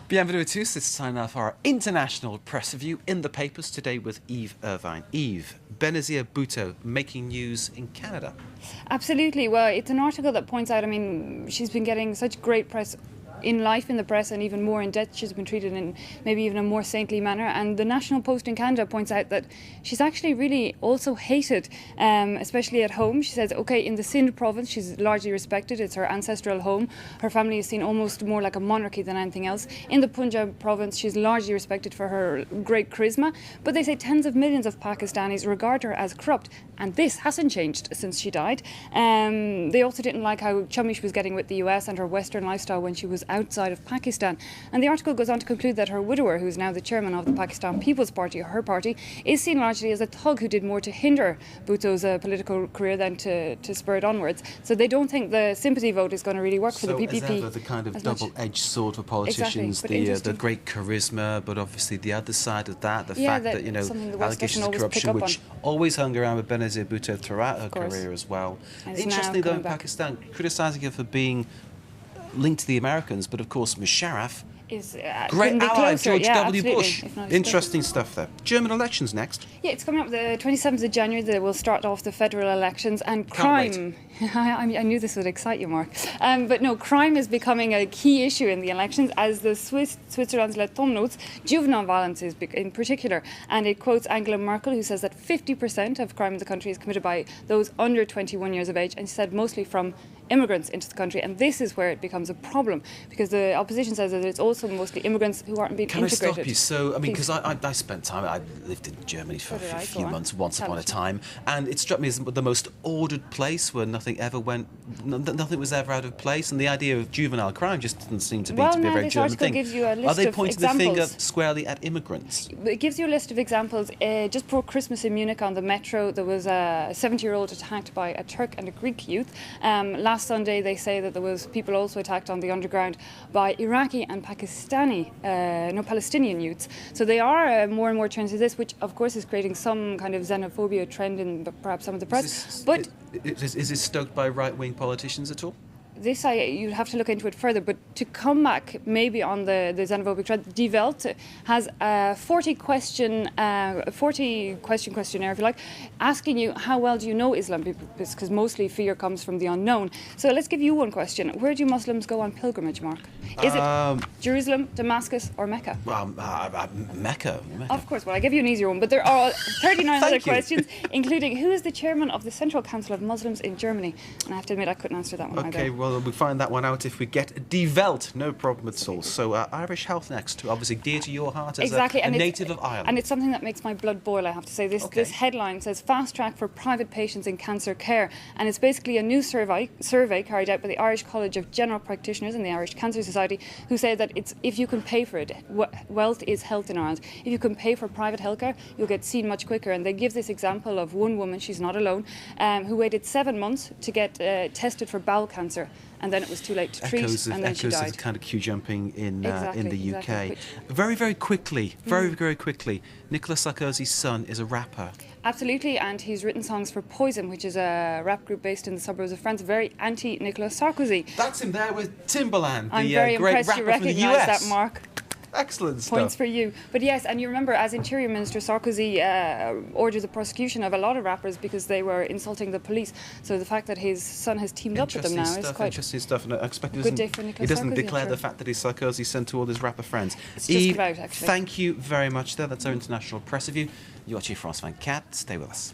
Bienvenue à tous. It's time now for our international press review in the papers today with Eve Irvine. Eve, Benazir Bhutto making news in Canada. Absolutely. Well, it's an article that points out, she's been getting such great press in life in the press, and even more in death. She's been treated in maybe even a more saintly manner. And the National Post in Canada points out that she's actually really also hated, especially at home. She says, okay, in the Sindh province, she's largely respected. It's her ancestral home. Her family is seen almost more like a monarchy than anything else. In the Punjab province, she's largely respected for her great charisma. But they say tens of millions of Pakistanis regard her as corrupt. And this hasn't changed since she died. They also didn't like how chummy she was getting with the US and her Western lifestyle when she was outside of Pakistan. And the article goes on to conclude that her widower, who's now the chairman of the Pakistan People's Party, her party, is seen largely as a thug who did more to hinder Bhutto's political career than to spur it onwards. So they don't think the sympathy vote is going to really work for the PPP. So as ever, the kind of double-edged sword for politicians, exactly, the great charisma, but obviously the other side of that, the fact that, allegations of corruption, which always hung around with Benazir Bhutto throughout her career as well. Interestingly, though, in Pakistan, criticising her for being linked to the Americans, but of course Musharraf is great ally of George W. absolutely. Bush. Interesting stuff there. German elections next. Yeah, it's coming up the 27th of January. They will start off the federal elections, and crime. I knew this would excite you, Mark. But no, crime is becoming a key issue in the elections, as the Switzerland's Letton notes juvenile violence is in particular. And it quotes Angela Merkel, who says that 50% of crime in the country is committed by those under 21 years of age, and she said mostly from immigrants into the country. And this is where it becomes a problem, because the opposition says that it's also mostly immigrants who aren't being integrated. Can I stop you? So, because I spent time, I lived in Germany for a few months once upon a time, and it struck me as the most ordered place where nothing was ever out of place, and the idea of juvenile crime just doesn't seem to be a very German thing. Gives you a list Are they of pointing examples. the finger squarely at immigrants? It gives you a list of examples. Just before Christmas in Munich on the metro, there was a 70-year-old attacked by a Turk and a Greek youth. Last Sunday, they say that there was people also attacked on the underground by Iraqi and Palestinian youths. So they are more and more turning to this, which of course is creating some kind of xenophobia trend in perhaps some of the press. Is this stoked by right-wing politicians at all? This you'd have to look into it further, but to come back maybe on the xenophobic trend, Die Welt has a 40-question questionnaire, if you like, asking you how well do you know Islam, because mostly fear comes from the unknown. So let's give you one question. Where do Muslims go on pilgrimage, Mark? Is it Jerusalem, Damascus or Mecca? Mecca. Of course. Well, I give you an easier one, but there are 39 other questions, including who is the chairman of the Central Council of Muslims in Germany? And I have to admit, I couldn't answer that one either. Okay, well, we'll find that one out if we get Die Welt. No problem at all. So Irish health next, obviously dear to your heart as a native of Ireland. And it's something that makes my blood boil, I have to say. This headline says fast track for private patients in cancer care, and it's basically a new survey carried out by the Irish College of General Practitioners and the Irish Cancer Society, who say that if you can pay for it, wealth is health in Ireland. If you can pay for private healthcare, you'll get seen much quicker. And they give this example of one woman, she's not alone, who waited 7 months to get tested for bowel cancer. And then it was too late to treat, and then she died. Echoes of kind of queue jumping in the UK. Exactly. Very quickly, very quickly, Nicolas Sarkozy's son is a rapper. Absolutely, and he's written songs for Poison, which is a rap group based in the suburbs of France, very anti-Nicolas Sarkozy. That's him there with Timbaland, I'm very great impressed rapper you recognise that, Mark. Excellent stuff. Points for you. But yes, and you remember, as Interior Minister, Sarkozy ordered the prosecution of a lot of rappers because they were insulting the police. So the fact that his son has teamed up with them now is quite interesting stuff. And I expect he doesn't declare the fact that he's Sarkozy sent to all his rapper friends. It's just about, actually. Thank you very much there. That's our international press review. You're watching France 24. Stay with us.